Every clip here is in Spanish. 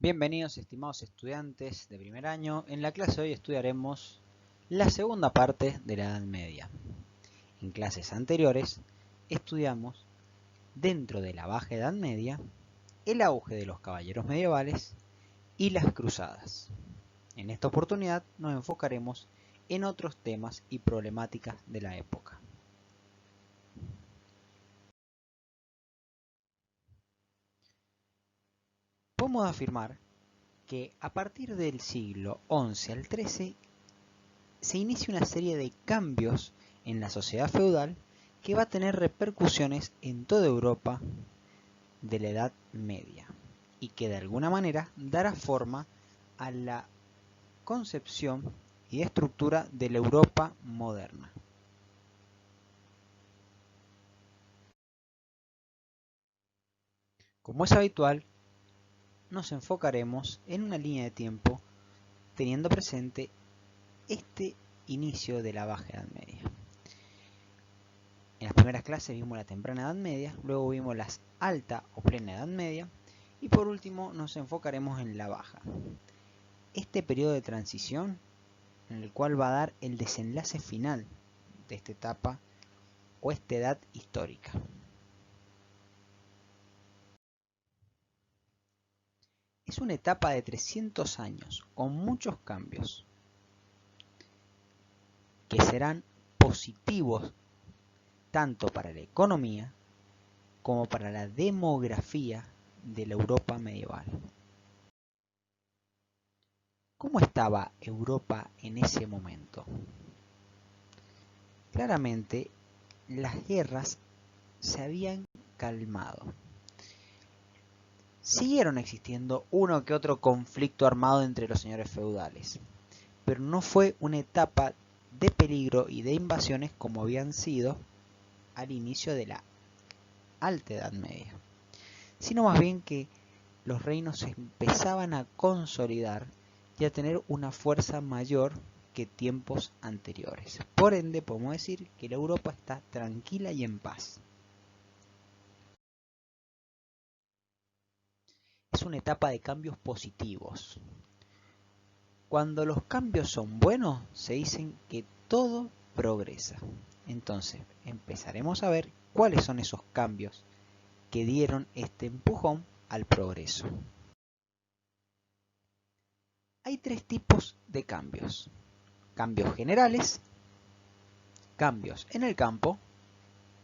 Bienvenidos estimados estudiantes de primer año. En la clase de hoy estudiaremos la segunda parte de la Edad Media. En clases anteriores estudiamos dentro de la Baja Edad Media el auge de los caballeros medievales y las cruzadas. En esta oportunidad nos enfocaremos en otros temas y problemáticas de la época. Podemos afirmar que a partir del siglo XI al XIII se inicia una serie de cambios en la sociedad feudal que va a tener repercusiones en toda Europa de la Edad Media y que de alguna manera dará forma a la concepción y estructura de la Europa moderna. Como es habitual, nos enfocaremos en una línea de tiempo teniendo presente este inicio de la Baja Edad Media. En las primeras clases vimos la temprana Edad Media, luego vimos la alta o plena Edad Media y por último nos enfocaremos en la baja. Este periodo de transición en el cual va a dar el desenlace final de esta etapa o esta edad histórica. Es una etapa de 300 años con muchos cambios que serán positivos tanto para la economía como para la demografía de la Europa medieval. ¿Cómo estaba Europa en ese momento? Claramente, las guerras se habían calmado. Siguieron existiendo uno que otro conflicto armado entre los señores feudales, pero no fue una etapa de peligro y de invasiones como habían sido al inicio de la Alta Edad Media, sino más bien que los reinos se empezaban a consolidar y a tener una fuerza mayor que tiempos anteriores. Por ende, podemos decir que la Europa está tranquila y en paz. Es una etapa de cambios positivos. Cuando los cambios son buenos, se dicen que todo progresa. Entonces, empezaremos a ver cuáles son esos cambios que dieron este empujón al progreso. Hay tres tipos de cambios. Cambios generales, cambios en el campo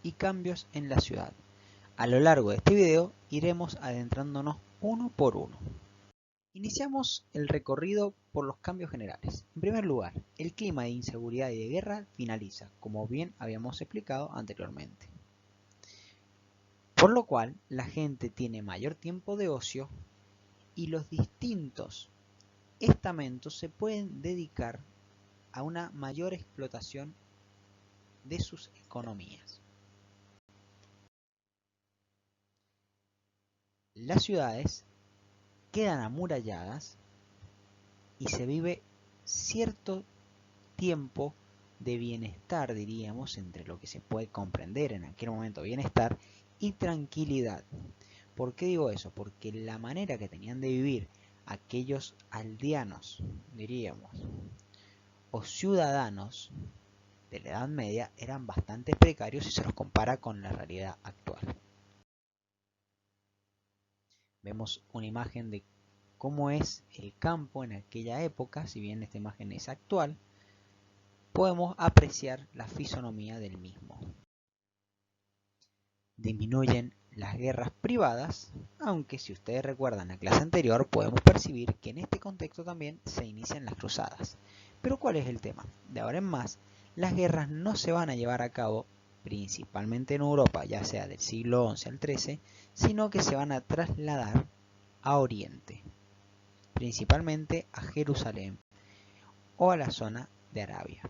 y cambios en la ciudad. A lo largo de este video iremos adentrándonos uno por uno. Iniciamos el recorrido por los cambios generales. En primer lugar, el clima de inseguridad y de guerra finaliza, como bien habíamos explicado anteriormente. Por lo cual, la gente tiene mayor tiempo de ocio y los distintos estamentos se pueden dedicar a una mayor explotación de sus economías. Las ciudades quedan amuralladas y se vive cierto tiempo de bienestar, diríamos, entre lo que se puede comprender en aquel momento bienestar y tranquilidad. ¿Por qué digo eso? Porque la manera que tenían de vivir aquellos aldeanos, diríamos, o ciudadanos de la Edad Media eran bastante precarios si se los compara con la realidad actual. Vemos una imagen de cómo es el campo en aquella época, si bien esta imagen es actual, podemos apreciar la fisonomía del mismo. Disminuyen las guerras privadas, aunque si ustedes recuerdan la clase anterior podemos percibir que en este contexto también se inician las cruzadas. Pero ¿cuál es el tema? De ahora en más, las guerras no se van a llevar a cabo principalmente en Europa, ya sea del siglo XI al XIII, sino que se van a trasladar a Oriente, principalmente a Jerusalén o a la zona de Arabia.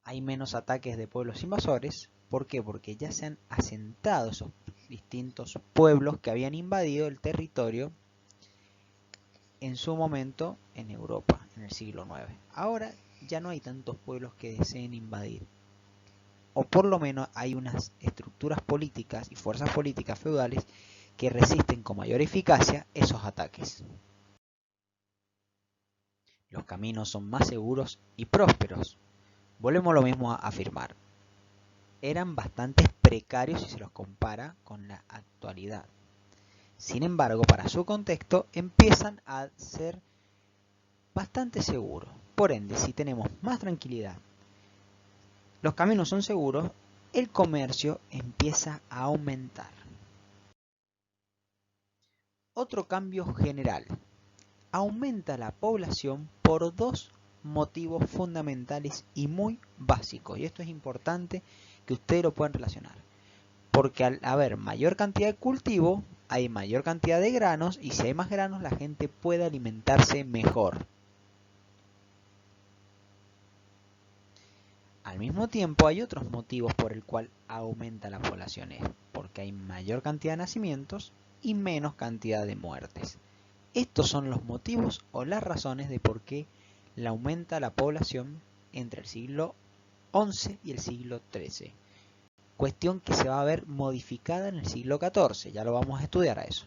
Hay menos ataques de pueblos invasores. ¿Por qué? Porque ya se han asentado esos distintos pueblos que habían invadido el territorio en su momento en Europa, en el siglo IX. Ahora ya no hay tantos pueblos que deseen invadir. O por lo menos hay unas estructuras políticas y fuerzas políticas feudales que resisten con mayor eficacia esos ataques. Los caminos son más seguros y prósperos. Volvemos lo mismo a afirmar. Eran bastante precarios si se los compara con la actualidad. Sin embargo, para su contexto, empiezan a ser bastante seguros. Por ende, si tenemos más tranquilidad, los caminos son seguros, el comercio empieza a aumentar. Otro cambio general. Aumenta la población por dos motivos fundamentales y muy básicos. Y esto es importante que ustedes lo puedan relacionar. Porque al haber mayor cantidad de cultivo, hay mayor cantidad de granos, y si hay más granos, la gente puede alimentarse mejor. Al mismo tiempo, hay otros motivos por el cual aumenta la población, porque hay mayor cantidad de nacimientos y menos cantidad de muertes. Estos son los motivos o las razones de por qué aumenta la población entre el siglo XI y el siglo XIII. Cuestión que se va a ver modificada en el siglo XIV, ya lo vamos a estudiar a eso.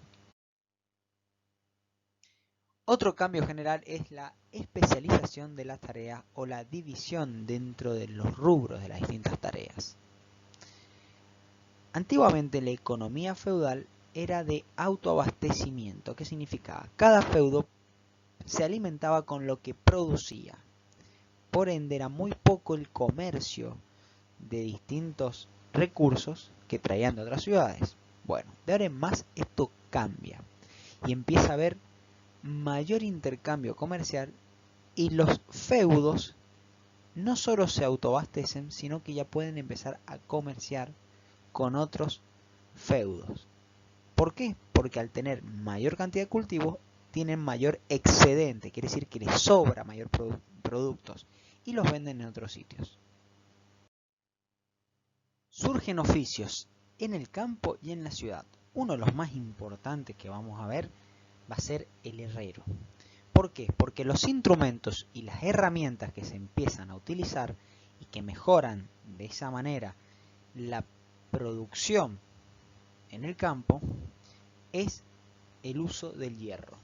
Otro cambio general es la especialización de las tareas o la división dentro de los rubros de las distintas tareas. Antiguamente la economía feudal era de autoabastecimiento. ¿Qué significaba? Cada feudo se alimentaba con lo que producía. Por ende era muy poco el comercio de distintos recursos que traían de otras ciudades. Bueno, de ahora en más esto cambia y empieza a haber mayor intercambio comercial, y los feudos no solo se autoabastecen, sino que ya pueden empezar a comerciar con otros feudos. ¿Por qué? Porque al tener mayor cantidad de cultivos tienen mayor excedente, quiere decir que les sobra mayor productos y los venden en otros sitios. Surgen oficios en el campo y en la ciudad. Uno de los más importantes que vamos a ver va a ser el herrero. ¿Por qué? Porque los instrumentos y las herramientas que se empiezan a utilizar y que mejoran de esa manera la producción en el campo es el uso del hierro.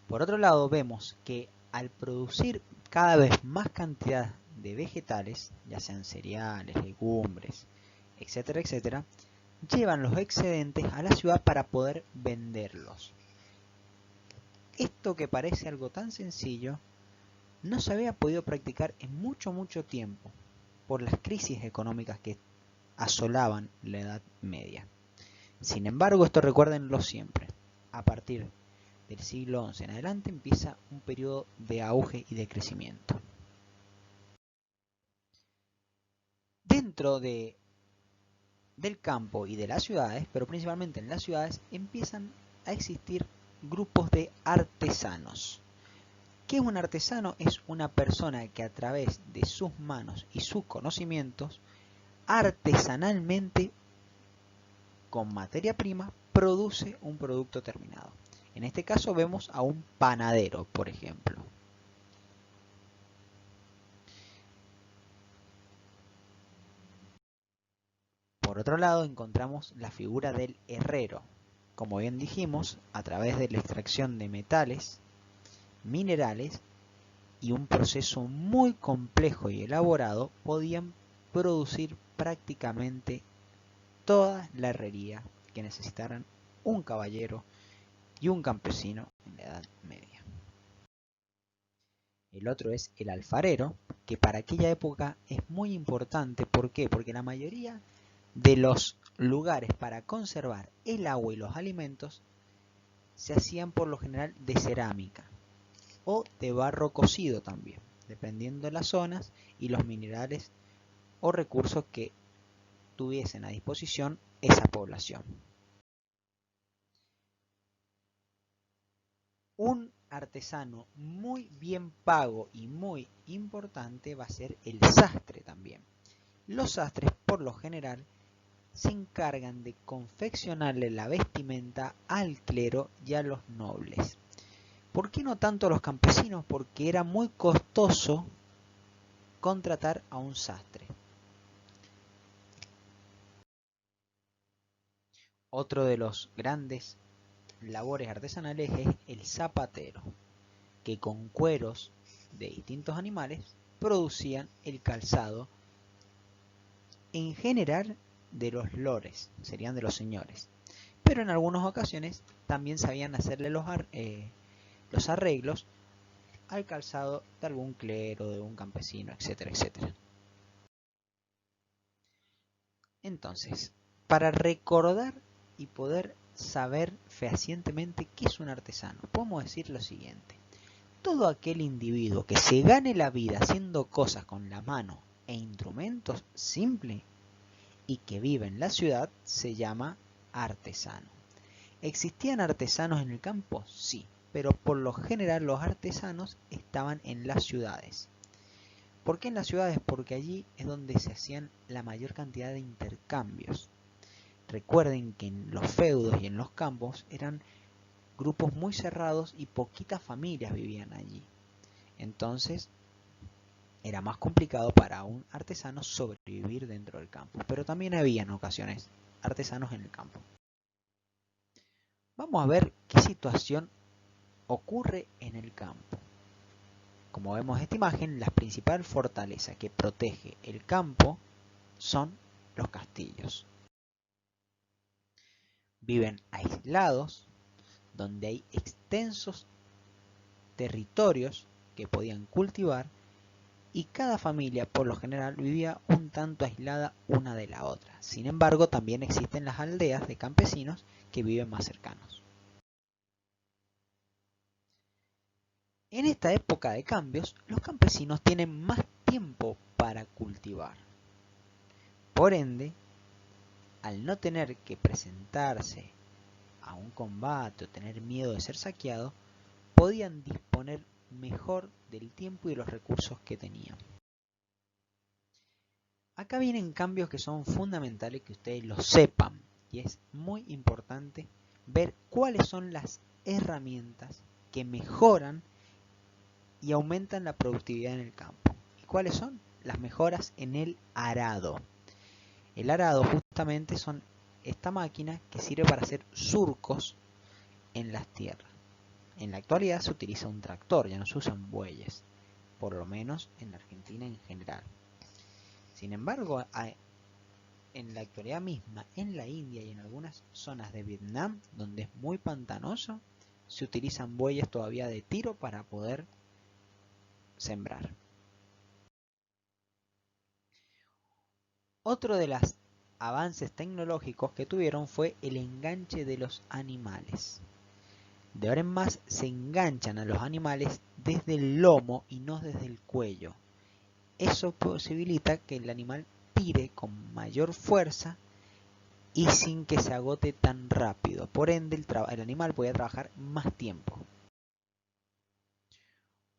Por otro lado, vemos que al producir cada vez más cantidad de vegetales, ya sean cereales, legumbres, etcétera, etcétera, llevan los excedentes a la ciudad para poder venderlos. Esto, que parece algo tan sencillo, no se había podido practicar en mucho tiempo por las crisis económicas que asolaban la Edad Media. Sin embargo, esto recuérdenlo siempre. A partir del siglo XI en adelante empieza un periodo de auge y de crecimiento. Dentro del campo y de las ciudades, pero principalmente en las ciudades, empiezan a existir grupos de artesanos. ¿Qué es un artesano? Es una persona que a través de sus manos y sus conocimientos, artesanalmente, con materia prima, produce un producto terminado. En este caso vemos a un panadero, por ejemplo. Por otro lado, encontramos la figura del herrero. Como bien dijimos, a través de la extracción de metales, minerales y un proceso muy complejo y elaborado, podían producir prácticamente toda la herrería que necesitaran un caballero y un campesino en la Edad Media. El otro es el alfarero, que para aquella época es muy importante. ¿Por qué? Porque la mayoría de los lugares para conservar el agua y los alimentos se hacían por lo general de cerámica o de barro cocido también, dependiendo de las zonas y los minerales o recursos que tuviesen a disposición esa población. Un artesano muy bien pago y muy importante va a ser el sastre también. Los sastres, por lo general, se encargan de confeccionarle la vestimenta al clero y a los nobles. ¿Por qué no tanto a los campesinos? Porque era muy costoso contratar a un sastre. Otro de los grandes labores artesanales es el zapatero, que con cueros de distintos animales producían el calzado, en general de los lores, serían de los señores, pero en algunas ocasiones también sabían hacerle los arreglos al calzado de algún clero, de un campesino, etcétera, etcétera. Entonces, para recordar y poder saber fehacientemente qué es un artesano, podemos decir lo siguiente: todo aquel individuo que se gane la vida haciendo cosas con la mano e instrumentos simples y que vive en la ciudad se llama artesano. ¿Existían artesanos en el campo? Sí, pero por lo general los artesanos estaban en las ciudades. ¿Por qué en las ciudades? Porque allí es donde se hacían la mayor cantidad de intercambios. Recuerden que en los feudos y en los campos eran grupos muy cerrados y poquitas familias vivían allí. Entonces era más complicado para un artesano sobrevivir dentro del campo. Pero también había en ocasiones artesanos en el campo. Vamos a ver qué situación ocurre en el campo. Como vemos en esta imagen, la principal fortaleza que protege el campo son los castillos. Viven aislados, donde hay extensos territorios que podían cultivar, y cada familia por lo general vivía un tanto aislada una de la otra. Sin embargo, también existen las aldeas de campesinos que viven más cercanos. En esta época de cambios, los campesinos tienen más tiempo para cultivar. Por ende, al no tener que presentarse a un combate o tener miedo de ser saqueado, podían disponer mejor del tiempo y de los recursos que tenían. Acá vienen cambios que son fundamentales que ustedes lo sepan, y es muy importante ver cuáles son las herramientas que mejoran y aumentan la productividad en el campo. ¿Y cuáles son? Las mejoras en el arado. El arado justamente son esta máquina que sirve para hacer surcos en las tierras. En la actualidad se utiliza un tractor, ya no se usan bueyes, por lo menos en la Argentina en general. Sin embargo, en la actualidad misma, en la India y en algunas zonas de Vietnam, donde es muy pantanoso, se utilizan bueyes todavía de tiro para poder sembrar. Otro de los avances tecnológicos que tuvieron fue el enganche de los animales. De ahora en más se enganchan a los animales desde el lomo y no desde el cuello. Eso posibilita que el animal tire con mayor fuerza y sin que se agote tan rápido. Por ende, el animal puede trabajar más tiempo.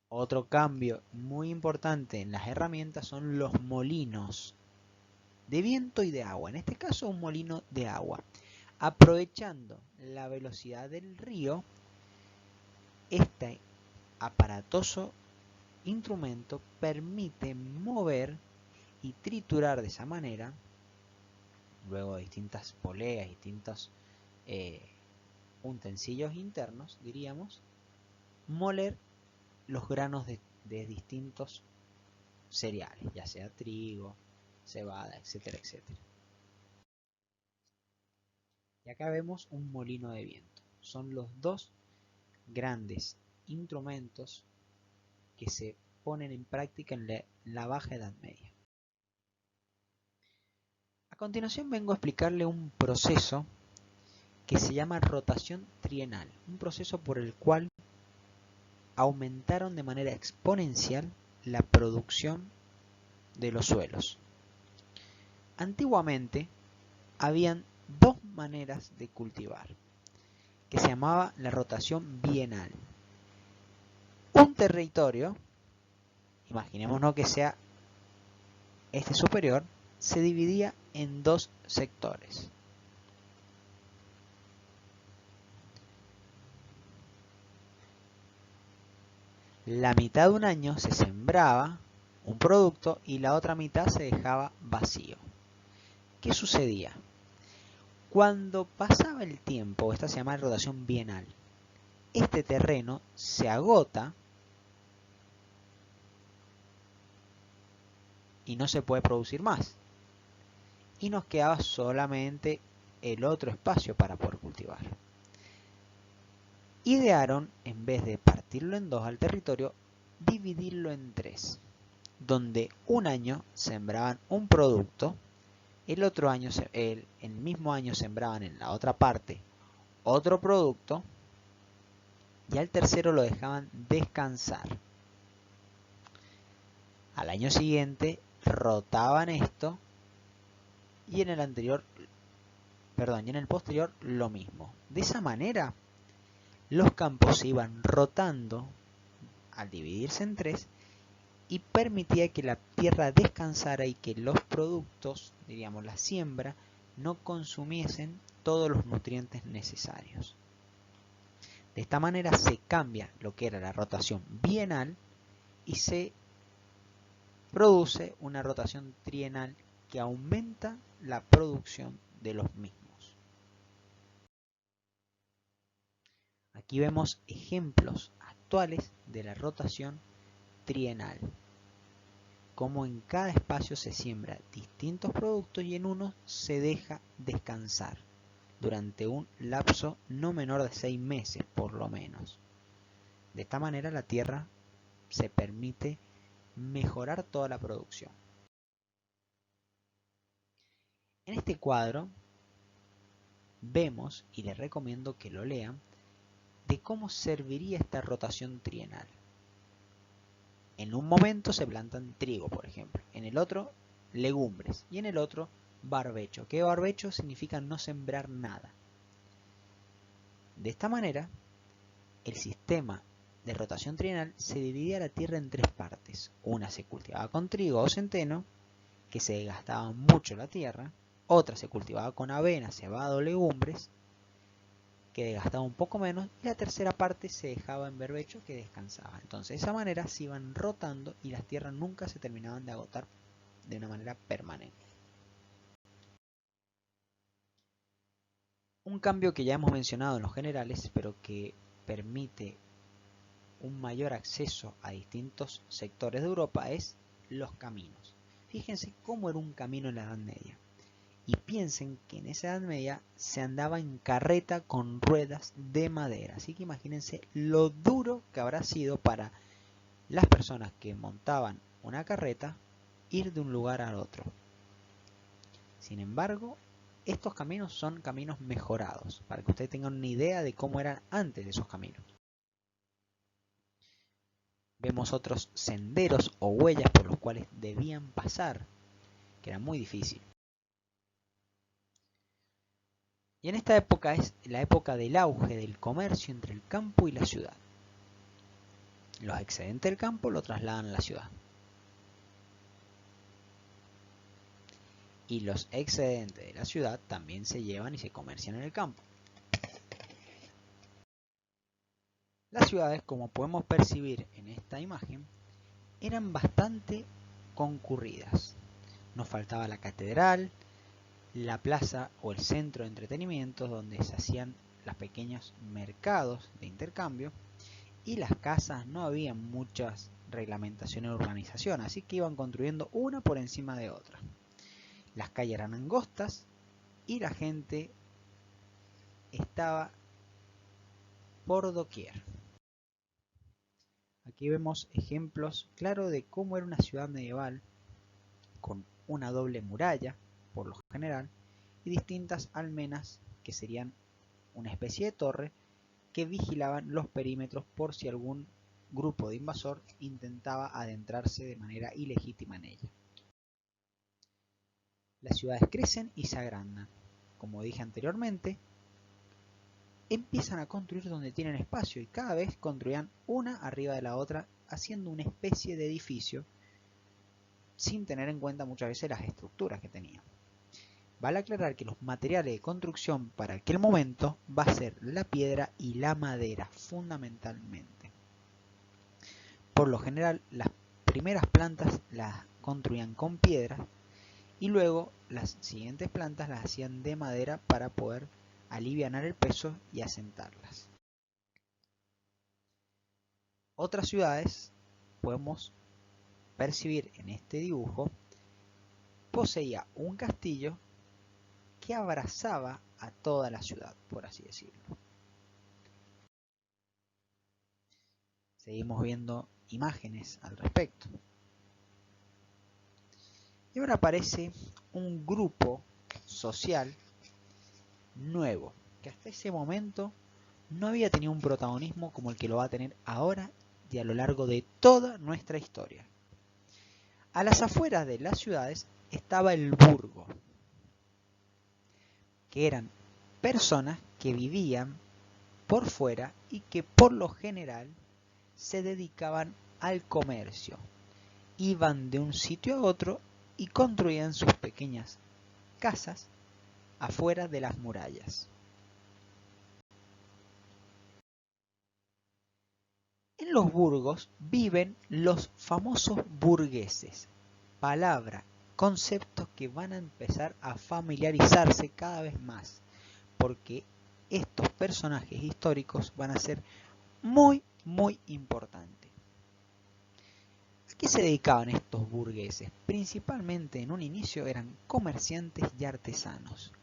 Otro cambio muy importante en las herramientas son los molinos de viento y de agua. En este caso, un molino de agua. Aprovechando la velocidad del río, este aparatoso instrumento permite mover y triturar de esa manera, luego de distintas poleas, distintos utensilios internos, diríamos, moler los granos de distintos cereales, ya sea trigo, cebada, etcétera, etcétera. Y acá vemos un molino de viento. Son los dos grandes instrumentos que se ponen en práctica en la Baja Edad Media. A continuación vengo a explicarle un proceso que se llama rotación trienal, un proceso por el cual aumentaron de manera exponencial la producción de los suelos. Antiguamente habían dos maneras de cultivar, que se llamaba la rotación bienal. Un territorio, imaginémonos que sea este superior, se dividía en dos sectores. La mitad de un año se sembraba un producto y la otra mitad se dejaba vacío. ¿Qué sucedía? Cuando pasaba el tiempo, esta se llama rotación bienal, este terreno se agota y no se puede producir más. Y nos quedaba solamente el otro espacio para poder cultivar. Idearon, en vez de partirlo en dos al territorio, dividirlo en tres, donde un año sembraban un producto, el mismo año sembraban en la otra parte otro producto y al tercero lo dejaban descansar. Al año siguiente rotaban esto y en el posterior lo mismo. De esa manera los campos se iban rotando al dividirse en tres y permitía que la tierra descansara y que los productos, diríamos la siembra, no consumiesen todos los nutrientes necesarios. De esta manera se cambia lo que era la rotación bienal y se produce una rotación trienal que aumenta la producción de los mismos. Aquí vemos ejemplos actuales de la rotación trienal, como en cada espacio se siembra distintos productos y en uno se deja descansar durante un lapso no menor de 6 meses por lo menos. De esta manera la tierra se permite mejorar toda la producción. En este cuadro vemos, y les recomiendo que lo lean, de cómo serviría esta rotación trienal. En un momento se plantan trigo, por ejemplo, en el otro legumbres y en el otro barbecho. ¿Qué barbecho? Significa no sembrar nada. De esta manera, el sistema de rotación trienal se dividía la tierra en tres partes. Una se cultivaba con trigo o centeno, que se desgastaba mucho la tierra. Otra se cultivaba con avena, cebada o legumbres, que desgastaba un poco menos, y la tercera parte se dejaba en berbecho, que descansaba. Entonces de esa manera se iban rotando y las tierras nunca se terminaban de agotar de una manera permanente. Un cambio que ya hemos mencionado en los generales, pero que permite un mayor acceso a distintos sectores de Europa, es los caminos. Fíjense cómo era un camino en la Edad Media. Y piensen que en esa Edad Media se andaba en carreta con ruedas de madera. Así que imagínense lo duro que habrá sido para las personas que montaban una carreta ir de un lugar al otro. Sin embargo, estos caminos son caminos mejorados, para que ustedes tengan una idea de cómo eran antes de esos caminos. Vemos otros senderos o huellas por los cuales debían pasar, que era muy difícil. Y en esta época es la época del auge del comercio entre el campo y la ciudad. Los excedentes del campo lo trasladan a la ciudad. Y los excedentes de la ciudad también se llevan y se comercian en el campo. Las ciudades, como podemos percibir en esta imagen, eran bastante concurridas. Nos faltaba la catedral, la plaza o el centro de entretenimiento donde se hacían los pequeños mercados de intercambio, y las casas no había muchas reglamentaciones de urbanización, así que iban construyendo una por encima de otra. Las calles eran angostas y la gente estaba por doquier. Aquí vemos ejemplos claros de cómo era una ciudad medieval con una doble muralla, por lo general, y distintas almenas que serían una especie de torre que vigilaban los perímetros por si algún grupo de invasor intentaba adentrarse de manera ilegítima en ella. Las ciudades crecen y se agrandan. Como dije anteriormente, empiezan a construir donde tienen espacio y cada vez construían una arriba de la otra, haciendo una especie de edificio sin tener en cuenta muchas veces las estructuras que tenían. Vale aclarar que los materiales de construcción para aquel momento va a ser la piedra y la madera fundamentalmente. Por lo general las primeras plantas las construían con piedra y luego las siguientes plantas las hacían de madera para poder alivianar el peso y asentarlas. Otras ciudades, podemos percibir en este dibujo, poseía un castillo que abrazaba a toda la ciudad, por así decirlo. Seguimos viendo imágenes al respecto. Y ahora aparece un grupo social nuevo, que hasta ese momento no había tenido un protagonismo como el que lo va a tener ahora y a lo largo de toda nuestra historia. A las afueras de las ciudades estaba el burgo, que eran personas que vivían por fuera y que por lo general se dedicaban al comercio. Iban de un sitio a otro y construían sus pequeñas casas afuera de las murallas. En los burgos viven los famosos burgueses, palabra, conceptos que van a empezar a familiarizarse cada vez más, porque estos personajes históricos van a ser muy importantes. ¿A qué se dedicaban estos burgueses? Principalmente en un inicio eran comerciantes y artesanos,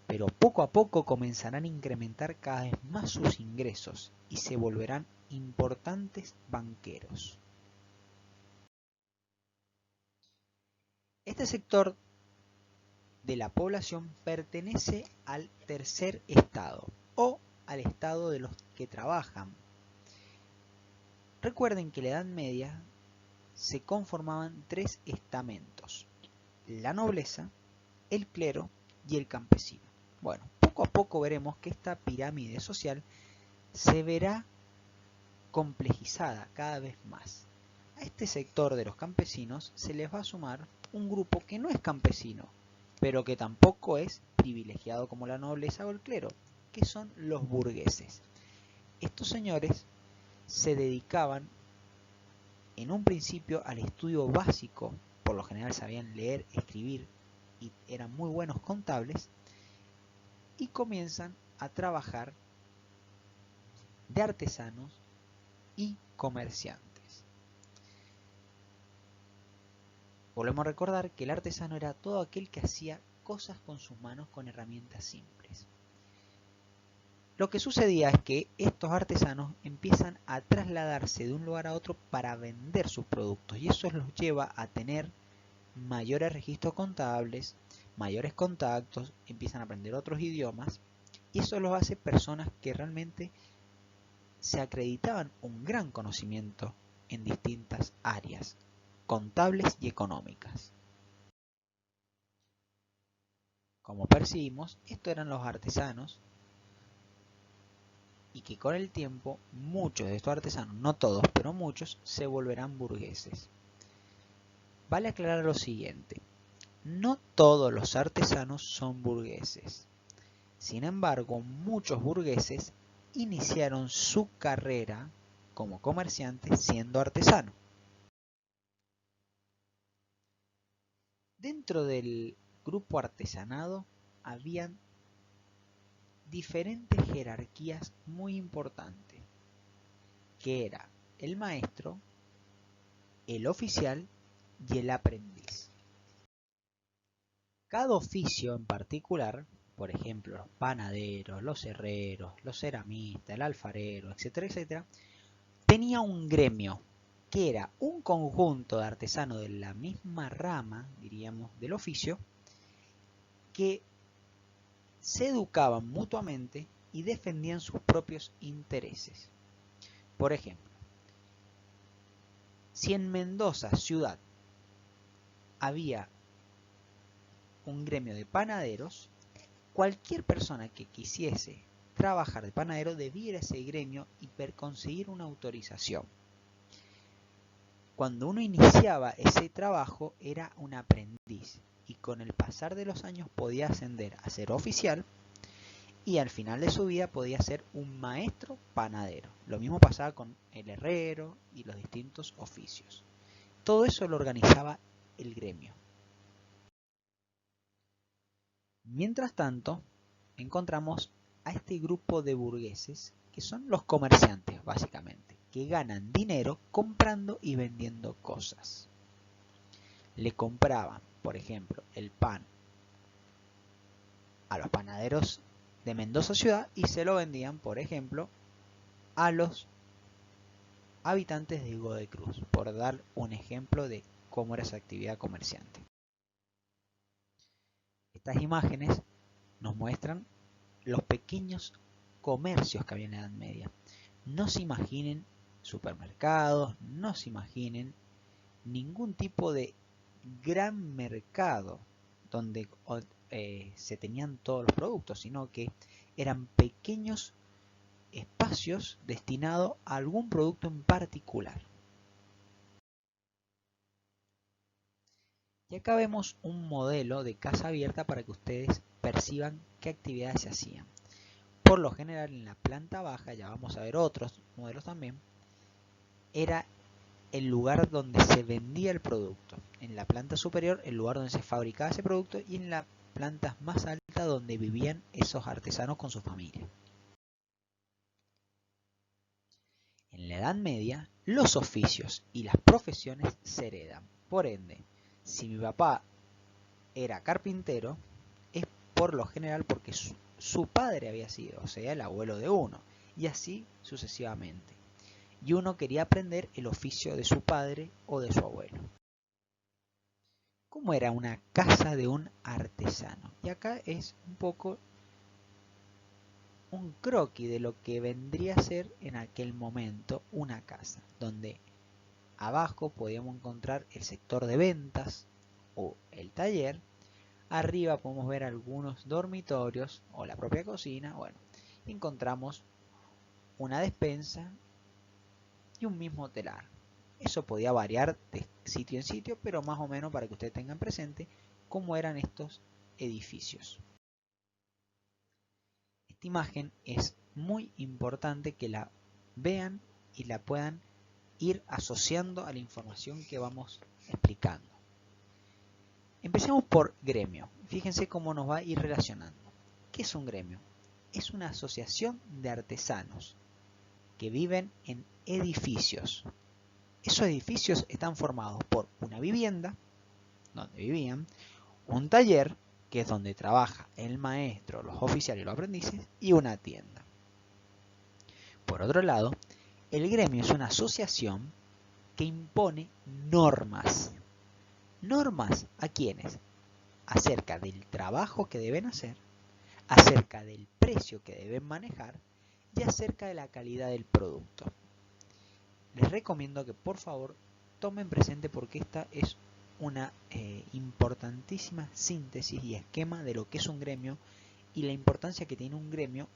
pero poco a poco comenzarán a incrementar cada vez más sus ingresos y se volverán importantes banqueros. Este sector de la población pertenece al tercer estado o al estado de los que trabajan. Recuerden que en la Edad Media se conformaban tres estamentos: la nobleza, el clero y el campesino. Bueno, poco a poco veremos que esta pirámide social se verá complejizada cada vez más. A este sector de los campesinos se les va a sumar un grupo que no es campesino, pero que tampoco es privilegiado como la nobleza o el clero, que son los burgueses. Estos señores se dedicaban en un principio al estudio básico, por lo general sabían leer, escribir y eran muy buenos contables, y comienzan a trabajar de artesanos y comerciantes. Volvemos a recordar que el artesano era todo aquel que hacía cosas con sus manos con herramientas simples. Lo que sucedía es que estos artesanos empiezan a trasladarse de un lugar a otro para vender sus productos y eso los lleva a tener mayores registros contables, mayores contactos, empiezan a aprender otros idiomas y eso los hace personas que realmente se acreditaban un gran conocimiento en distintas áreas contables y económicas. Como percibimos, estos eran los artesanos y que con el tiempo muchos de estos artesanos, no todos, pero muchos, se volverán burgueses. Vale aclarar lo siguiente: no todos los artesanos son burgueses. Sin embargo, muchos burgueses iniciaron su carrera como comerciantes siendo artesanos. Dentro del grupo artesanado habían diferentes jerarquías muy importantes, que era el maestro, el oficial y el aprendiz. Cada oficio en particular, por ejemplo, los panaderos, los herreros, los ceramistas, el alfarero, etcétera, etcétera, tenía un gremio, que era un conjunto de artesanos de la misma rama, diríamos, del oficio, que se educaban mutuamente y defendían sus propios intereses. Por ejemplo, si en Mendoza, ciudad, había un gremio de panaderos, cualquier persona que quisiese trabajar de panadero debía ir a ese gremio y conseguir una autorización. Cuando uno iniciaba ese trabajo era un aprendiz y con el pasar de los años podía ascender a ser oficial y al final de su vida podía ser un maestro panadero. Lo mismo pasaba con el herrero y los distintos oficios. Todo eso lo organizaba el gremio. Mientras tanto, encontramos a este grupo de burgueses que son los comerciantes, básicamente, que ganan dinero comprando y vendiendo cosas. Le compraban, por ejemplo, el pan a los panaderos de Mendoza ciudad y se lo vendían, por ejemplo, a los habitantes de Godoy Cruz, por dar un ejemplo de cómo era esa actividad comerciante. Estas imágenes nos muestran los pequeños comercios que había en la Edad Media. No se imaginen supermercados, no se imaginen ningún tipo de gran mercado donde se tenían todos los productos, sino que eran pequeños espacios destinados a algún producto en particular. Y acá vemos un modelo de casa abierta para que ustedes perciban qué actividades se hacían. Por lo general en la planta baja, ya vamos a ver otros modelos también, era el lugar donde se vendía el producto. En la planta superior el lugar donde se fabricaba ese producto y en la planta más alta donde vivían esos artesanos con su familia. En la Edad Media los oficios y las profesiones se heredan. Por ende, si mi papá era carpintero, es por lo general porque su padre había sido, o sea, el abuelo de uno, y así sucesivamente. Y uno quería aprender el oficio de su padre o de su abuelo. ¿Cómo era una casa de un artesano? Y acá es un poco un croquis de lo que vendría a ser en aquel momento una casa, donde abajo podíamos encontrar el sector de ventas o el taller. Arriba podemos ver algunos dormitorios o la propia cocina. Bueno, encontramos una despensa y un mismo telar. Eso podía variar de sitio en sitio, pero más o menos para que ustedes tengan presente cómo eran estos edificios. Esta imagen es muy importante que la vean y la puedan ir asociando a la información que vamos explicando. Empecemos por gremio. Fíjense cómo nos va a ir relacionando. ¿Qué es un gremio? Es una asociación de artesanos que viven en edificios. Esos edificios están formados por una vivienda, donde vivían, un taller, que es donde trabaja el maestro, los oficiales y los aprendices, y una tienda. Por otro lado, el gremio es una asociación que impone normas. ¿Normas a quiénes? Acerca del trabajo que deben hacer, acerca del precio que deben manejar y acerca de la calidad del producto. Les recomiendo que por favor tomen presente porque esta es una importantísima síntesis y esquema de lo que es un gremio y la importancia que tiene un gremio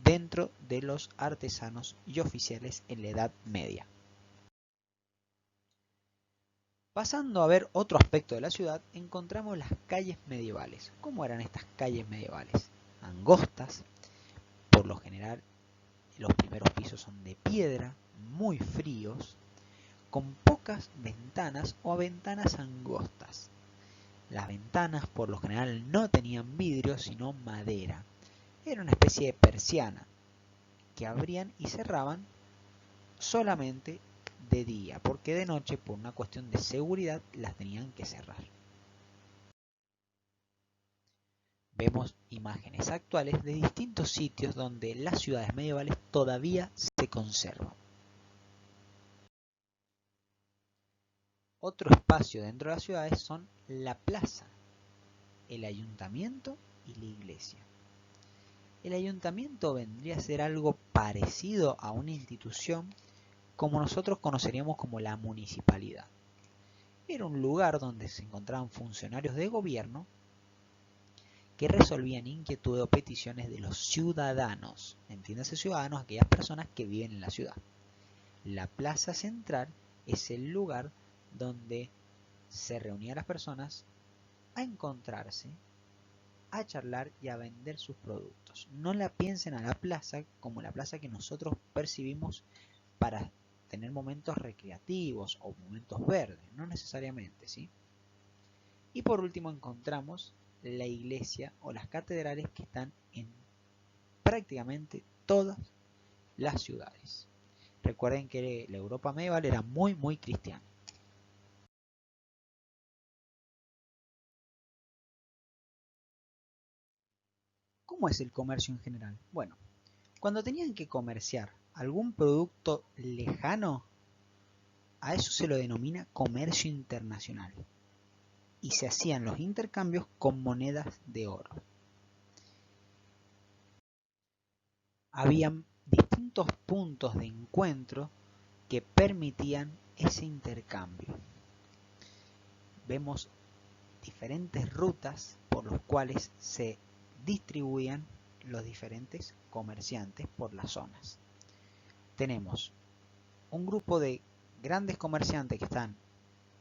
dentro de los artesanos y oficiales en la Edad Media. Pasando a ver otro aspecto de la ciudad, encontramos las calles medievales. ¿Cómo eran estas calles medievales? Angostas, por lo general los primeros pisos son de piedra, muy fríos, con pocas ventanas o ventanas angostas. Las ventanas por lo general no tenían vidrio sino madera. Era una especie de persiana que abrían y cerraban solamente de día, porque de noche por una cuestión de seguridad las tenían que cerrar. Vemos imágenes actuales de distintos sitios donde las ciudades medievales todavía se conservan. Otro espacio dentro de las ciudades son la plaza, el ayuntamiento y la iglesia. El ayuntamiento vendría a ser algo parecido a una institución como nosotros conoceríamos como la municipalidad. Era un lugar donde se encontraban funcionarios de gobierno que resolvían inquietudes o peticiones de los ciudadanos. Entiéndase ciudadanos, aquellas personas que viven en la ciudad. La plaza central es el lugar donde se reunían las personas a encontrarse, a charlar y a vender sus productos. No la piensen a la plaza como la plaza que nosotros percibimos para tener momentos recreativos o momentos verdes, no necesariamente, ¿sí? Y por último encontramos la iglesia o las catedrales que están en prácticamente todas las ciudades. Recuerden que la Europa medieval era muy cristiana. ¿Cómo es el comercio en general? Bueno, cuando tenían que comerciar algún producto lejano, a eso se lo denomina comercio internacional. Y se hacían los intercambios con monedas de oro. Habían distintos puntos de encuentro que permitían ese intercambio. Vemos diferentes rutas por las cuales se distribuían los diferentes comerciantes por las zonas. Tenemos un grupo de grandes comerciantes que están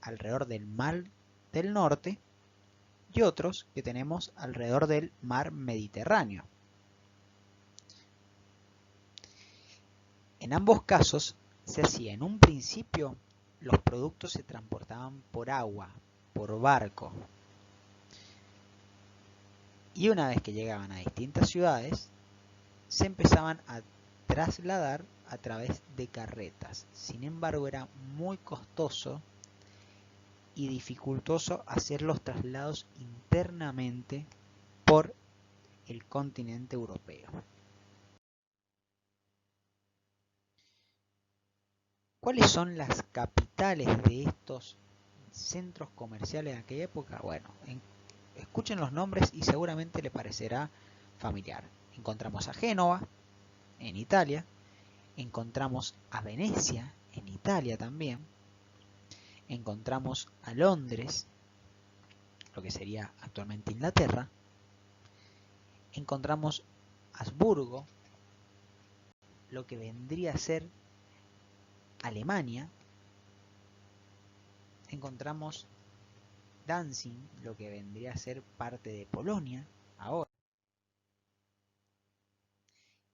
alrededor del Mar del Norte y otros que tenemos alrededor del Mar Mediterráneo. En ambos casos se hacía en un principio, los productos se transportaban por agua, por barco. Y una vez que llegaban a distintas ciudades, se empezaban a trasladar a través de carretas. Sin embargo, era muy costoso y dificultoso hacer los traslados internamente por el continente europeo. ¿Cuáles son las capitales de estos centros comerciales de aquella época? Bueno, escuchen los nombres y seguramente le parecerá familiar. Encontramos a Génova, en Italia. Encontramos a Venecia, en Italia también. Encontramos a Londres, lo que sería actualmente Inglaterra. Encontramos Habsburgo, lo que vendría a ser Alemania. Encontramos Danzig, lo que vendría a ser parte de Polonia ahora.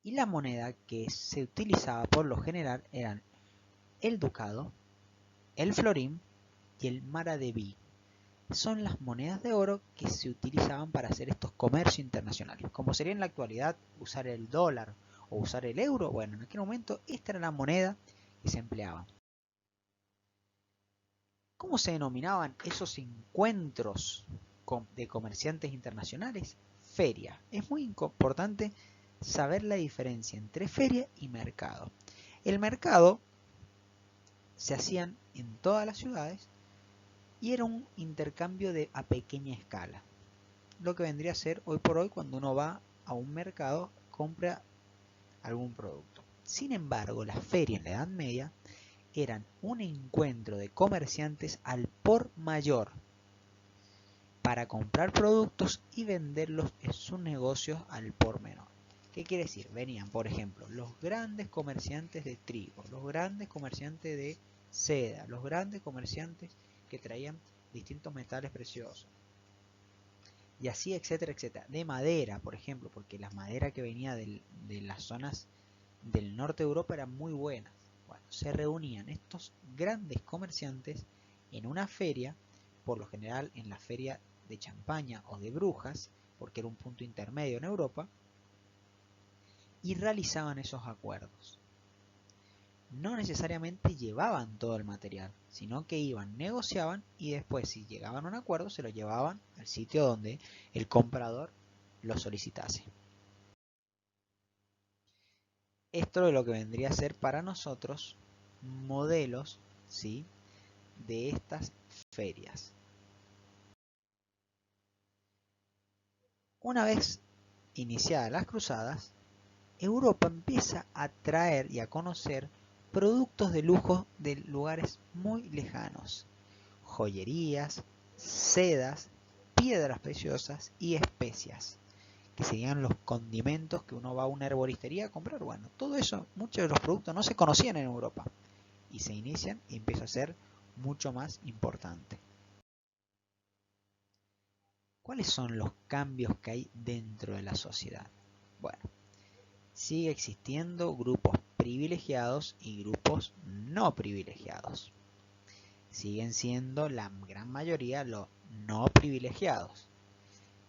Y la moneda que se utilizaba por lo general eran el ducado, el florín y el maravedí. Son las monedas de oro que se utilizaban para hacer estos comercios internacionales. Como sería en la actualidad usar el dólar o usar el euro, bueno, en aquel momento esta era la moneda que se empleaba. ¿Cómo se denominaban esos encuentros de comerciantes internacionales? Feria. Es muy importante saber la diferencia entre feria y mercado. El mercado se hacían en todas las ciudades y era un intercambio a pequeña escala. Lo que vendría a ser hoy por hoy cuando uno va a un mercado, compra algún producto. Sin embargo, las ferias en la Edad Media eran un encuentro de comerciantes al por mayor para comprar productos y venderlos en sus negocios al por menor. ¿Qué quiere decir? Venían, por ejemplo, los grandes comerciantes de trigo, los grandes comerciantes de seda, los grandes comerciantes que traían distintos metales preciosos. Y así, etcétera, etcétera. De madera, por ejemplo, porque la madera que venía de las zonas del norte de Europa eran muy buenas. Bueno, se reunían estos grandes comerciantes en una feria, por lo general en la feria de Champaña o de Brujas, porque era un punto intermedio en Europa, y realizaban esos acuerdos. No necesariamente llevaban todo el material, sino que iban, negociaban y después si llegaban a un acuerdo se lo llevaban al sitio donde el comprador lo solicitase. Esto es lo que vendría a ser para nosotros modelos, ¿sí?, de estas ferias. Una vez iniciadas las cruzadas, Europa empieza a traer y a conocer productos de lujo de lugares muy lejanos, joyerías, sedas, piedras preciosas y especias, que serían los condimentos que uno va a una herboristería a comprar. Bueno, todo eso, muchos de los productos no se conocían en Europa y se inician y empieza a ser mucho más importante. ¿Cuáles son los cambios que hay dentro de la sociedad? Bueno, sigue existiendo grupos privilegiados y grupos no privilegiados. Siguen siendo la gran mayoría los no privilegiados.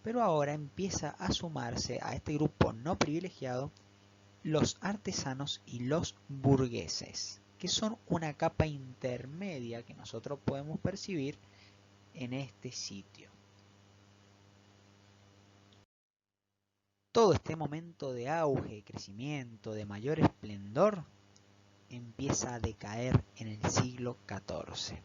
Pero ahora empieza a sumarse a este grupo no privilegiado los artesanos y los burgueses, que son una capa intermedia que nosotros podemos percibir en este sitio. Todo este momento de auge, crecimiento, de mayor esplendor, empieza a decaer en el siglo XIV.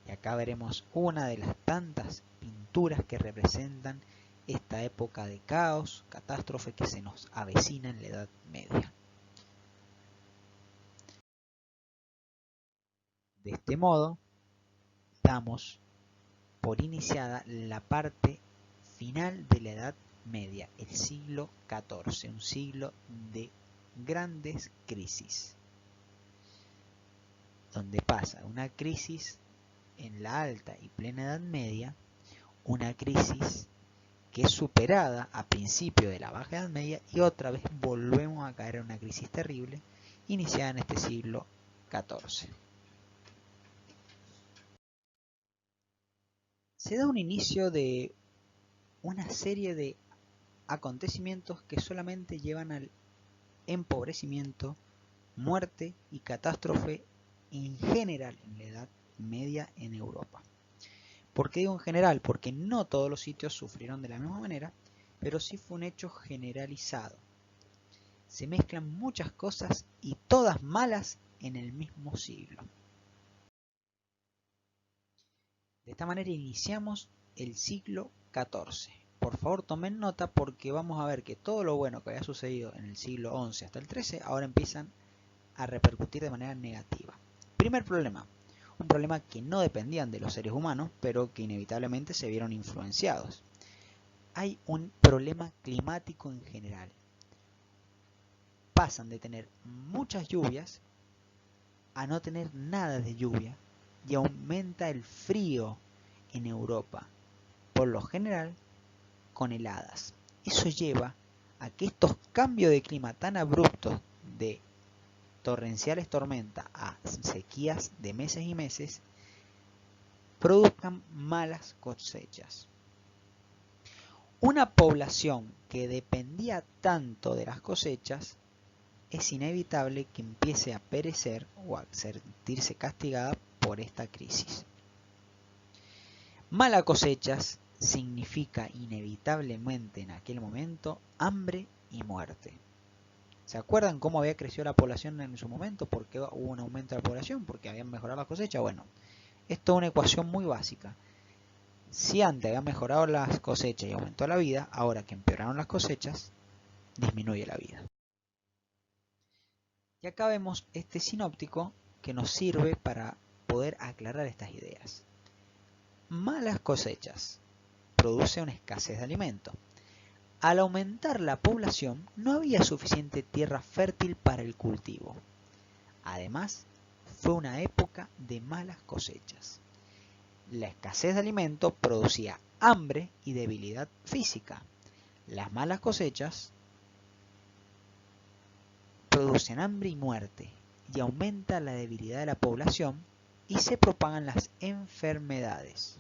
Y acá veremos una de las tantas pinturas que representan esta época de caos, catástrofe que se nos avecina en la Edad Media. De este modo, damos por iniciada la parte final de la Edad Media, el siglo XIV, un siglo de grandes crisis, donde pasa una crisis en la alta y plena Edad Media, una crisis que es superada a principio de la Baja Edad Media y otra vez volvemos a caer en una crisis terrible iniciada en este siglo XIV. Se da un inicio de una serie de acontecimientos que solamente llevan al empobrecimiento, muerte y catástrofe en general en la Edad Media en Europa. ¿Por qué digo en general? Porque no todos los sitios sufrieron de la misma manera, pero sí fue un hecho generalizado. Se mezclan muchas cosas y todas malas en el mismo siglo. De esta manera iniciamos el siglo XIV. Por favor tomen nota porque vamos a ver que todo lo bueno que había sucedido en el siglo XI hasta el XIII ahora empiezan a repercutir de manera negativa. Primer problema, un problema que no dependían de los seres humanos, pero que inevitablemente se vieron influenciados. Hay un problema climático en general. Pasan de tener muchas lluvias a no tener nada de lluvia y aumenta el frío en Europa, por lo general con heladas. Eso lleva a que estos cambios de clima tan abruptos de torrenciales tormentas a sequías de meses y meses produzcan malas cosechas. Una población que dependía tanto de las cosechas es inevitable que empiece a perecer o a sentirse castigada por esta crisis. Malas cosechas significa inevitablemente en aquel momento hambre y muerte. ¿Se acuerdan cómo había crecido la población en su momento? ¿Por qué hubo un aumento de la población? Porque habían mejorado las cosechas. Bueno, esto es una ecuación muy básica. Si antes habían mejorado las cosechas y aumentó la vida, ahora que empeoraron las cosechas, disminuye la vida. Y acá vemos este sinóptico que nos sirve para poder aclarar estas ideas. Malas cosechas produce una escasez de alimento. Al aumentar la población, no había suficiente tierra fértil para el cultivo. Además, fue una época de malas cosechas. La escasez de alimento producía hambre y debilidad física. Las malas cosechas producen hambre y muerte, y aumenta la debilidad de la población y se propagan las enfermedades.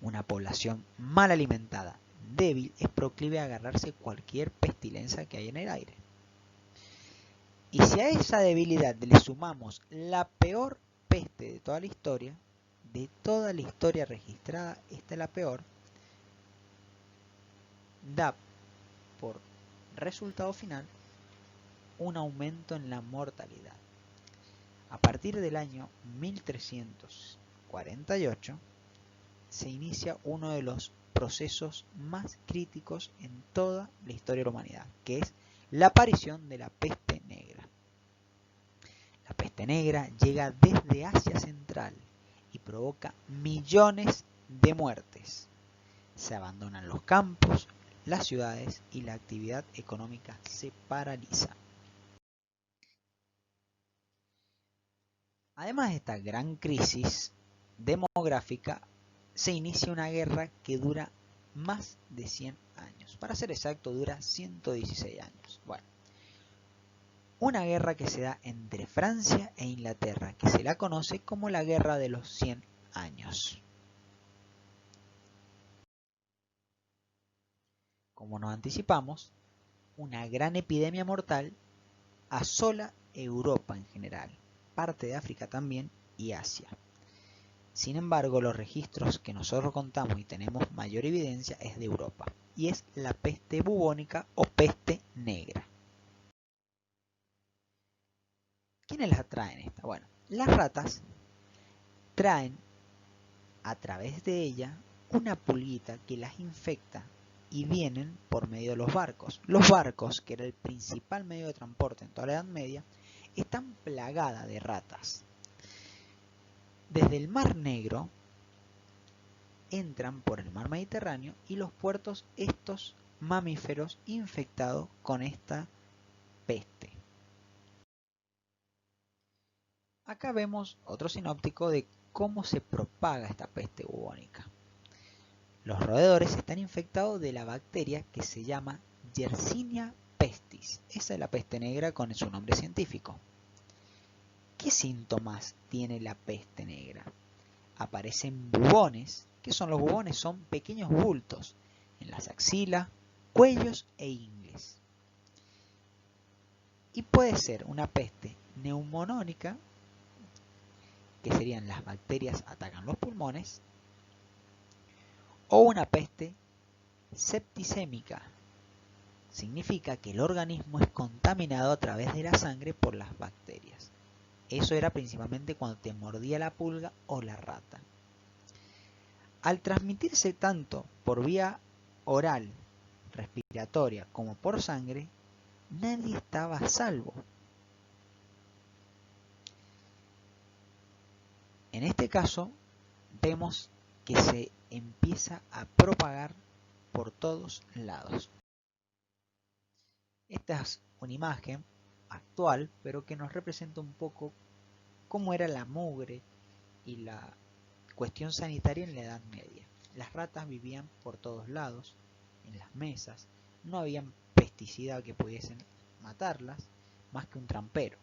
Una población mal alimentada, débil, es proclive a agarrarse cualquier pestilencia que hay en el aire. Y si a esa debilidad le sumamos la peor peste de toda la historia registrada, esta es la peor, da por resultado final un aumento en la mortalidad. A partir del año 1348 se inicia uno de los procesos más críticos en toda la historia de la humanidad, que es la aparición de la peste negra. La peste negra llega desde Asia Central y provoca millones de muertes. Se abandonan los campos, las ciudades y la actividad económica se paraliza. Además de esta gran crisis demográfica, se inicia una guerra que dura más de 100 años. Para ser exacto, dura 116 años. Bueno, una guerra que se da entre Francia e Inglaterra, que se la conoce como la Guerra de los 100 años. como nos anticipamos, una gran epidemia mortal asola Europa en general, parte de África también y Asia. Sin embargo, los registros que nosotros contamos y tenemos mayor evidencia es de Europa, y es la peste bubónica o peste negra. ¿Quiénes la traen esta? Bueno, las ratas traen a través de ella una pulguita que las infecta y vienen por medio de los barcos. Los barcos, que era el principal medio de transporte en toda la Edad Media, están plagadas de ratas. Desde el Mar Negro entran por el Mar Mediterráneo y los puertos estos mamíferos infectados con esta peste. Acá vemos otro sinóptico de cómo se propaga esta peste bubónica. Los roedores están infectados de la bacteria que se llama Yersinia pestis. Esa es la peste negra con su nombre científico. ¿Qué síntomas tiene la peste negra? Aparecen bubones. ¿Qué son los bubones? Son pequeños bultos en las axilas, cuellos e ingles. Y puede ser una peste neumonónica, que serían las bacterias atacan los pulmones, o una peste septicémica. Significa que el organismo es contaminado a través de la sangre por las bacterias. Eso era principalmente cuando te mordía la pulga o la rata. Al transmitirse tanto por vía oral, respiratoria, como por sangre, nadie estaba a salvo. En este caso, vemos que se empieza a propagar por todos lados. Esta es una imagen actual, pero que nos representa un poco cómo era la mugre y la cuestión sanitaria en la Edad Media. Las ratas vivían por todos lados, en las mesas, no había pesticida que pudiesen matarlas, más que un trampero.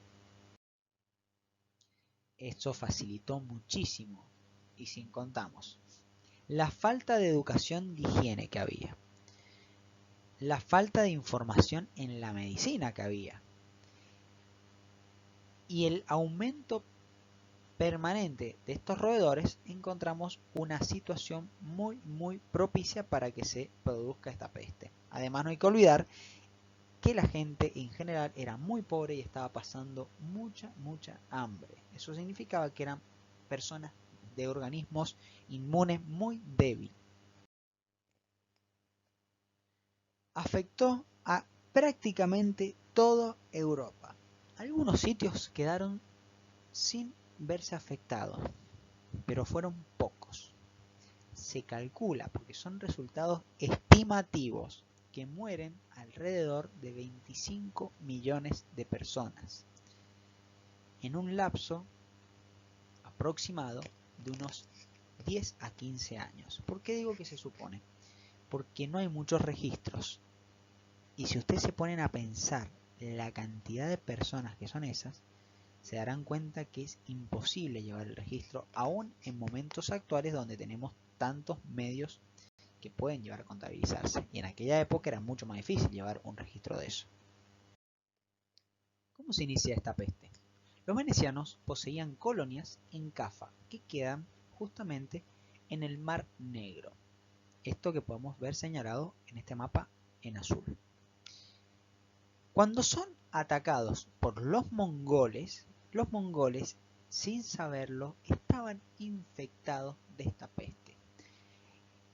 Esto facilitó muchísimo, y sin contamos, la falta de educación de higiene que había, la falta de información en la medicina que había, y el aumento permanente de estos roedores, encontramos una situación muy propicia para que se produzca esta peste. Además, no hay que olvidar que la gente en general era muy pobre y estaba pasando mucha hambre. Eso significaba que eran personas de organismos inmunes muy débiles. Afectó a prácticamente toda Europa. Algunos sitios quedaron sin verse afectados, pero fueron pocos. Se calcula, porque son resultados estimativos, que mueren alrededor de 25 millones de personas en un lapso aproximado de unos 10 a 15 años. ¿Por qué digo que se supone? Porque no hay muchos registros, y si ustedes se ponen a pensar la cantidad de personas que son esas, se darán cuenta que es imposible llevar el registro, aún en momentos actuales donde tenemos tantos medios que pueden llevar a contabilizarse, y en aquella época era mucho más difícil llevar un registro de eso. ¿Cómo se inicia esta peste? Los venecianos poseían colonias en Cafa, que quedan justamente en el Mar Negro. Esto que podemos ver señalado en este mapa en azul. Cuando son atacados por los mongoles, sin saberlo, estaban infectados de esta peste.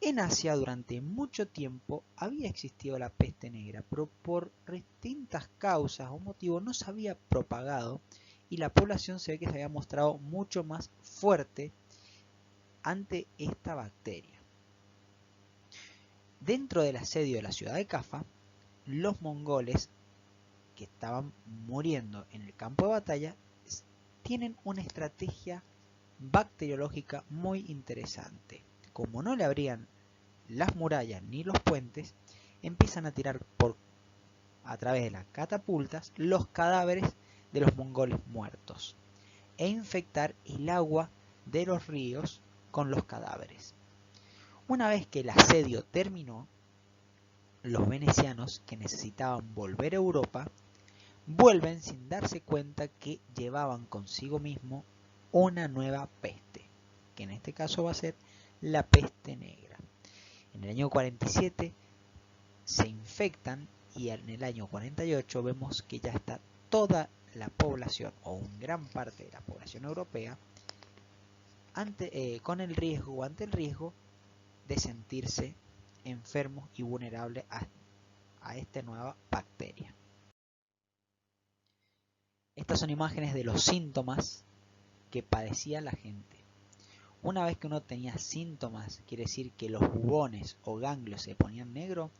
En Asia durante mucho tiempo había existido la peste negra, pero por distintas causas o motivos no se había propagado, y la población se ve que se había mostrado mucho más fuerte ante esta bacteria. Dentro del asedio de la ciudad de Cafa, los mongoles que estaban muriendo en el campo de batalla tienen una estrategia bacteriológica muy interesante. Como no le abrían las murallas ni los puentes, empiezan a tirar a través de las catapultas los cadáveres de los mongoles muertos e infectar el agua de los ríos con los cadáveres. Una vez que el asedio terminó, los venecianos, que necesitaban volver a Europa, vuelven sin darse cuenta que llevaban consigo mismo una nueva peste, que en este caso va a ser la peste negra. En el año 47 se infectan y en el año 48 vemos que ya está toda la población o una gran parte de la población europea ante el riesgo de sentirse enfermos y vulnerables a esta nueva bacteria. Estas son imágenes de los síntomas que padecía la gente. Una vez que uno tenía síntomas, quiere decir que los bubones o ganglios se ponían negros,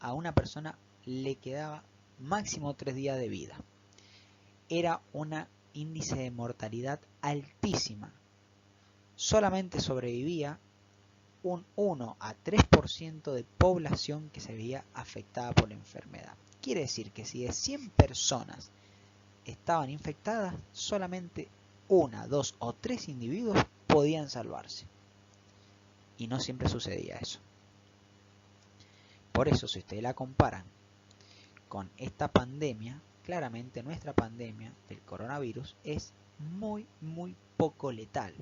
a una persona le quedaba máximo 3 días de vida. Era un índice de mortalidad altísima. Solamente sobrevivía un 1 a 3% de población que se veía afectada por la enfermedad. Quiere decir que si de 100 personas estaban infectadas, solamente 1, 2 o 3 individuos podían salvarse. Y no siempre sucedía eso. Por eso, si ustedes la comparan con esta pandemia, claramente nuestra pandemia del coronavirus es muy poco letal.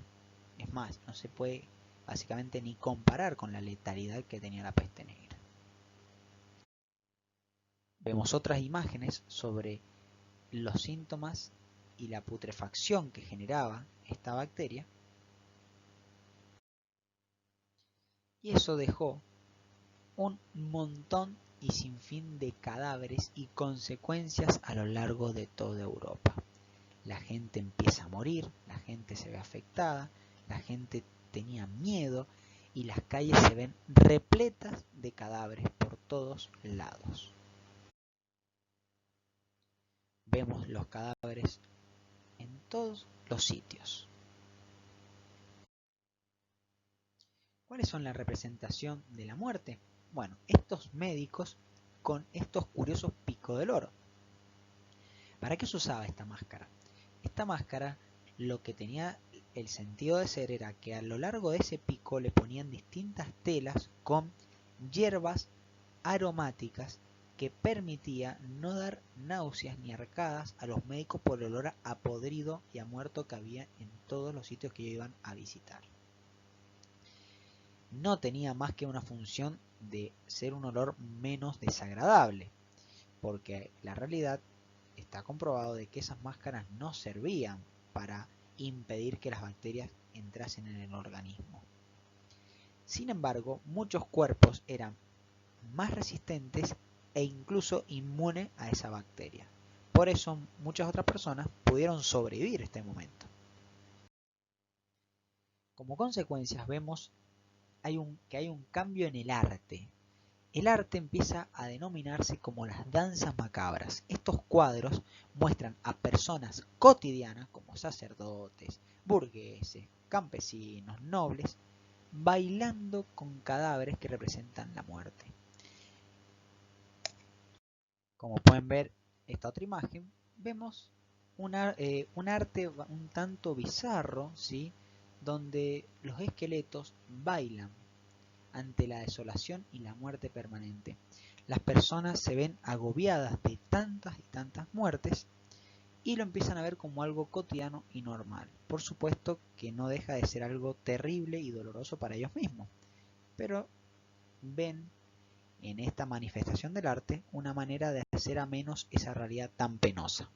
Es más, no se puede básicamente ni comparar con la letalidad que tenía la peste negra. Vemos otras imágenes sobre los síntomas y la putrefacción que generaba esta bacteria, y eso dejó un montón y sin fin de cadáveres y consecuencias a lo largo de toda Europa. La gente empieza a morir, la gente se ve afectada, la gente tenía miedo y las calles se ven repletas de cadáveres por todos lados. Vemos los cadáveres en todos los sitios. ¿Cuáles son la representación de la muerte? Bueno, estos médicos con estos curiosos picos del oro. ¿Para qué se usaba esta máscara? Esta máscara lo que tenía el sentido de ser era que a lo largo de ese pico le ponían distintas telas con hierbas aromáticas que permitía no dar náuseas ni arcadas a los médicos por el olor a podrido y a muerto que había en todos los sitios que ellos iban a visitar. No tenía más que una función de ser un olor menos desagradable, porque la realidad está comprobado de que esas máscaras no servían para impedir que las bacterias entrasen en el organismo. Sin embargo, muchos cuerpos eran más resistentes e incluso inmunes a esa bacteria. Por eso muchas otras personas pudieron sobrevivir este momento. Como consecuencias vemos que hay un cambio en el arte. El arte empieza a denominarse como las danzas macabras. Estos cuadros muestran a personas cotidianas como sacerdotes, burgueses, campesinos, nobles, bailando con cadáveres que representan la muerte. Como pueden ver esta otra imagen, vemos un arte un tanto bizarro, ¿sí? Donde los esqueletos bailan ante la desolación y la muerte permanente. Las personas se ven agobiadas de tantas y tantas muertes y lo empiezan a ver como algo cotidiano y normal. Por supuesto que no deja de ser algo terrible y doloroso para ellos mismos, pero ven en esta manifestación del arte una manera de hacer a menos esa realidad tan penosa.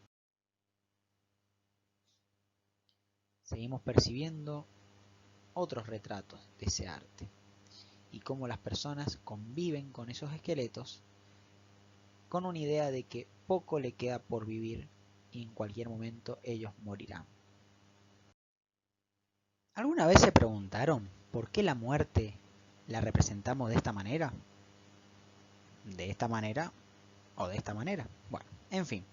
Seguimos percibiendo otros retratos de ese arte y cómo las personas conviven con esos esqueletos con una idea de que poco le queda por vivir y en cualquier momento ellos morirán. ¿Alguna vez se preguntaron por qué la muerte la representamos de esta manera? ¿De esta manera o de esta manera? Bueno, en fin.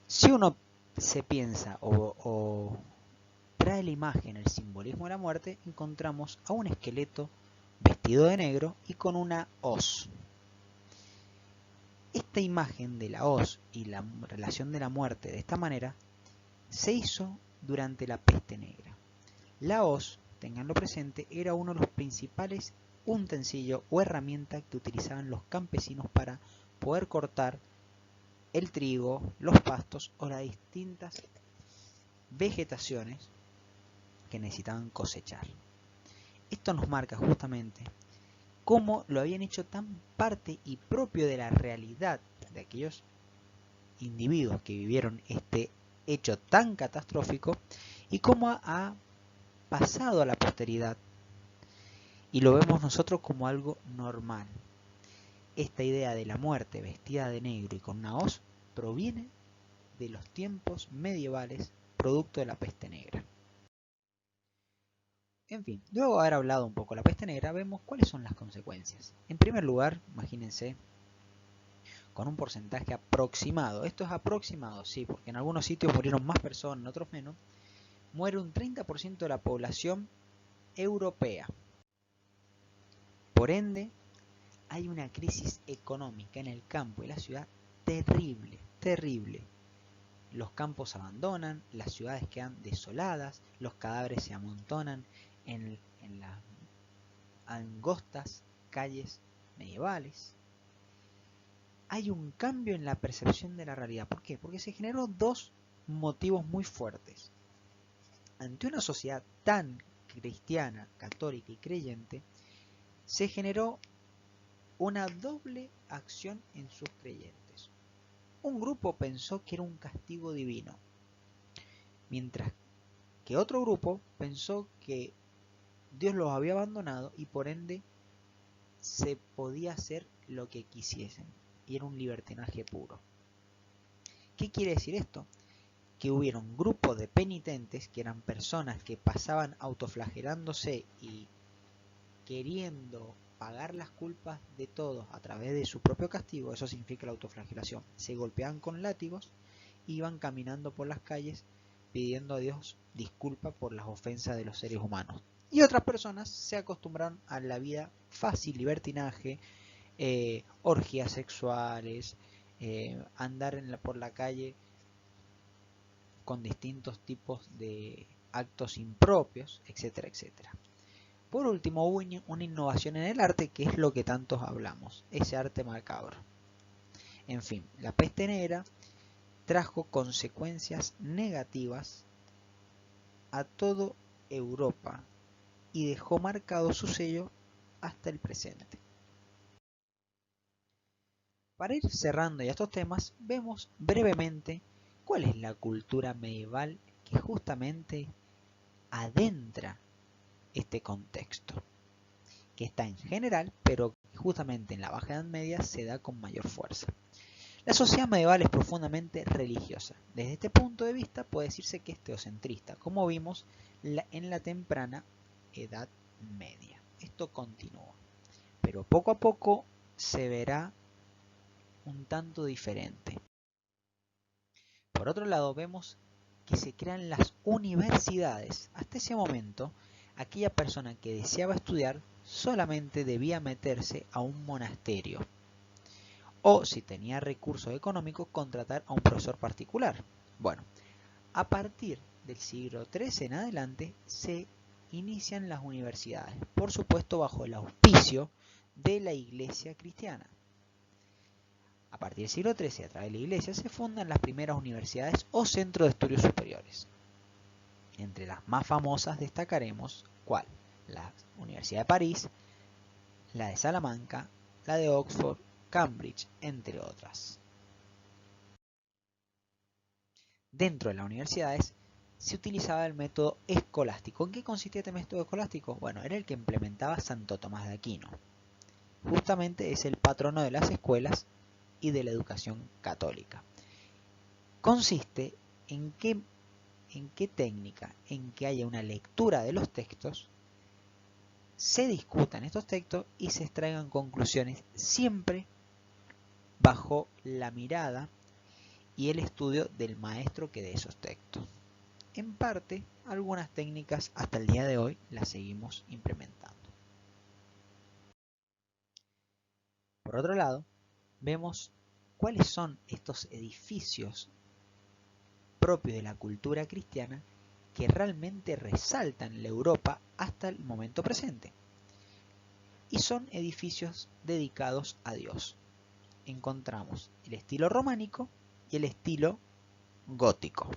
Si uno se piensa o trae la imagen, el simbolismo de la muerte, encontramos a un esqueleto vestido de negro y con una hoz. Esta imagen de la hoz y la relación de la muerte de esta manera se hizo durante la peste negra. La hoz, tenganlo presente, era uno de los principales utensilio o herramienta que utilizaban los campesinos para poder cortar el trigo, los pastos o las distintas vegetaciones que necesitaban cosechar. Esto nos marca justamente cómo lo habían hecho tan parte y propio de la realidad de aquellos individuos que vivieron este hecho tan catastrófico y cómo ha pasado a la posteridad y lo vemos nosotros como algo normal. Esta idea de la muerte vestida de negro y con una hoz proviene de los tiempos medievales, producto de la peste negra. En fin, luego de haber hablado un poco de la peste negra, vemos cuáles son las consecuencias. En primer lugar, imagínense, con un porcentaje aproximado, esto es aproximado, sí, porque en algunos sitios murieron más personas, en otros menos, muere un 30% de la población europea. Por ende, hay una crisis económica en el campo y la ciudad terrible, terrible. Los campos se abandonan, las ciudades quedan desoladas, los cadáveres se amontonan en las angostas calles medievales. Hay un cambio en la percepción de la realidad. ¿Por qué? Porque se generó dos motivos muy fuertes. Ante una sociedad tan cristiana, católica y creyente, se generó una doble acción en sus creyentes. Un grupo pensó que era un castigo divino, mientras que otro grupo pensó que Dios los había abandonado y por ende se podía hacer lo que quisiesen, y era un libertinaje puro. ¿Qué quiere decir esto? Que hubieron grupos de penitentes, que eran personas que pasaban autoflagelándose y queriendo pagar las culpas de todos a través de su propio castigo. Eso significa la autoflagelación. Se golpeaban con látigos, iban caminando por las calles pidiendo a Dios disculpa por las ofensas de los seres humanos. Y otras personas se acostumbraron a la vida fácil, libertinaje, orgías sexuales, andar por la calle con distintos tipos de actos impropios, etcétera, etcétera. Por último, hubo una innovación en el arte, que es lo que tantos hablamos, ese arte macabro. En fin, la peste negra trajo consecuencias negativas a toda Europa y dejó marcado su sello hasta el presente. Para ir cerrando ya estos temas, vemos brevemente cuál es la cultura medieval que justamente adentra este contexto, que está en general, pero justamente en la Baja Edad Media se da con mayor fuerza. La sociedad medieval es profundamente religiosa. Desde este punto de vista puede decirse que es teocentrista, como vimos en la temprana Edad Media. Esto continúa, pero poco a poco se verá un tanto diferente. Por otro lado, vemos que se crean las universidades. Hasta ese momento, aquella persona que deseaba estudiar solamente debía meterse a un monasterio o, si tenía recursos económicos, contratar a un profesor particular. Bueno, a partir del siglo XIII en adelante se inician las universidades, por supuesto bajo el auspicio de la Iglesia cristiana. A partir del siglo XIII, a través de la Iglesia, se fundan las primeras universidades o centros de estudios superiores. Entre las más famosas destacaremos, ¿cuál? La Universidad de París, la de Salamanca, la de Oxford, Cambridge, entre otras. Dentro de las universidades se utilizaba el método escolástico. ¿En qué consistía este método escolástico? Bueno, era el que implementaba Santo Tomás de Aquino. Justamente es el patrono de las escuelas y de la educación católica. Consiste en qué técnica, en que haya una lectura de los textos, se discutan estos textos y se extraigan conclusiones siempre bajo la mirada y el estudio del maestro que dé esos textos. En parte, algunas técnicas hasta el día de hoy las seguimos implementando. Por otro lado, vemos cuáles son estos edificios propios de la cultura cristiana que realmente resaltan la Europa hasta el momento presente. y son edificios dedicados a Dios. Encontramos el estilo románico y el estilo gótico.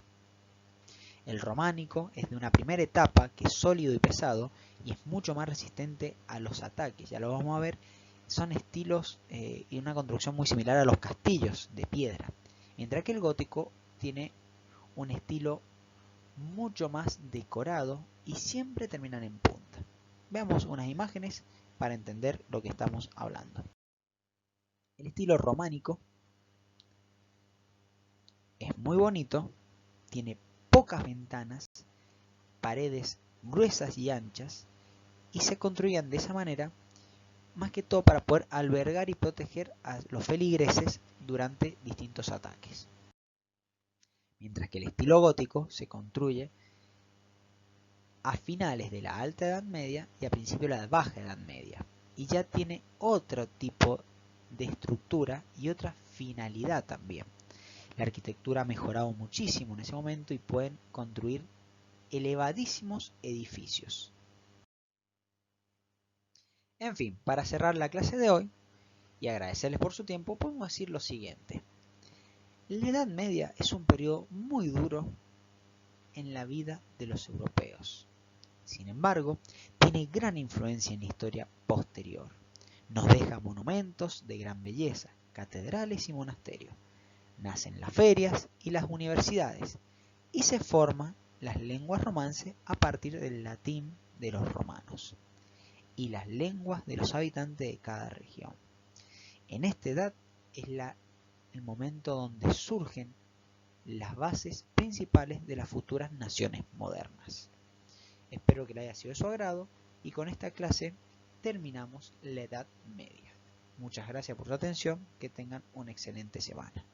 El románico es de una primera etapa que es sólido y pesado y es mucho más resistente a los ataques. Ya lo vamos a ver, son estilos y una construcción muy similar a los castillos de piedra. Mientras que el gótico tiene un estilo mucho más decorado y siempre terminan en punta. Veamos unas imágenes para entender lo que estamos hablando. El estilo románico es muy bonito, tiene pocas ventanas, paredes gruesas y anchas, y se construían de esa manera más que todo para poder albergar y proteger a los feligreses durante distintos ataques. Mientras que el estilo gótico se construye a finales de la Alta Edad Media y a principios de la Baja Edad Media, y ya tiene otro tipo de estructura y otra finalidad también. La arquitectura ha mejorado muchísimo en ese momento y pueden construir elevadísimos edificios. En fin, para cerrar la clase de hoy y agradecerles por su tiempo, podemos decir lo siguiente. La Edad Media es un periodo muy duro en la vida de los europeos. Sin embargo, tiene gran influencia en la historia posterior. Nos deja monumentos de gran belleza, catedrales y monasterios. Nacen las ferias y las universidades y se forman las lenguas romances a partir del latín de los romanos y las lenguas de los habitantes de cada región. En esta edad es el momento donde surgen las bases principales de las futuras naciones modernas. Espero que le haya sido de su agrado y con esta clase terminamos la Edad Media. Muchas gracias por su atención, que tengan una excelente semana.